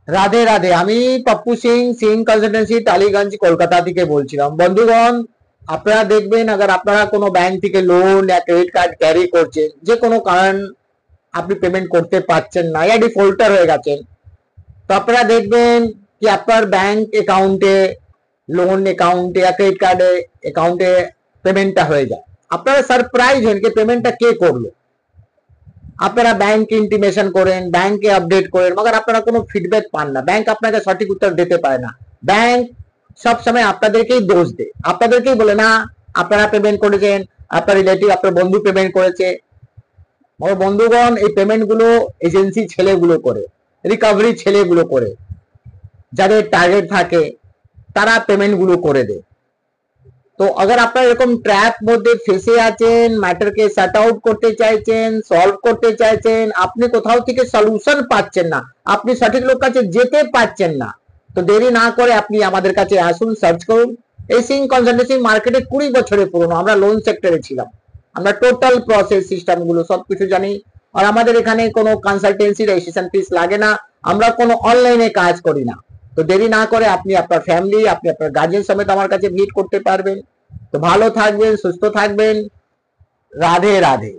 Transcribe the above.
রাধে রাধে। আমি পপ্পু সিং, সিং কনসালটেন্সি, টালিগঞ্জ, কলকাতা থেকে বলছিলাম। বন্ধুগণ, আপনারা দেখবেন, আগে আপনারা কোনো ব্যাংক থেকে লোন या ক্রেডিট কার্ড ক্যারি করছেন, যে কোনো কারণ আপনি পেমেন্ট করতে পারছেন না, या ডিফল্টার হয়ে গেছেন, তো আপনারা দেখবেন কি আপনার ব্যাংক অ্যাকাউন্টে, লোন অ্যাকাউন্টে या ক্রেডিট কার্ডে অ্যাকাউন্টে পেমেন্টটা হয়ে যায়। আপনারা সারপ্রাইজ হন যে পেমেন্টটা কে করলো। আপনারা ব্যাংক ইন্টিমেশন করেন, ব্যাংকে আপডেট করেন, মगर আপনারা কোনো ফিডব্যাক পান না, ব্যাংক আপনাকে সঠিক উত্তর দিতে পারে না। ব্যাংক সব সময় আপনাদেরকেই দোষ দেয়, আপনাদেরকেই বলে না আপনারা পেমেন্ট করেছেন, আপনার রিলেটিভ, আপনার বন্ধু পেমেন্ট করেছে। মगर বন্ধুগণ, এই পেমেন্ট গুলো এজেন্সি ছেলেগুলো করে, রিকভারি ছেলেগুলো করে, যাদের টার্গেট থাকে তারা পেমেন্ট গুলো করে দেয়। তো अगर আপনারা এরকম ট্র্যাপ মধ্যে ফেসে আছেন, ম্যাটারকে সর্ট আউট করতে চাইছেন, সলভ করতে চাইছেন, আপনি কোথাও থেকে সলিউশন পাচ্ছেন না, আপনি সঠিক লোক কাছে যেতে পারছেন না, তো দেরি না করে আপনি আমাদের কাছে আসুন, সার্চ করুন। এই সিং কনসালটেন্সি মার্কেটে 20 বছরের পুরনো, আমরা লোন সেক্টরে ছিলাম, আমরা টোটাল প্রসেস সিস্টেম গুলো সবকিছু জানি। আর আমাদের এখানে কোনো কনসালটেন্সি রেজিস্ট্রেশন ফিস লাগে না, আমরা কোনো অনলাইনে কাজ করি না। তো দেরি না করে আপনি আপনার ফ্যামিলি, আপনি আপনার গার্জিয়ান সমেত আমার কাছে ভিজিট করতে পারবেন। তো ভালো থাকবেন, সুস্থ থাকবেন। রাধে রাধে।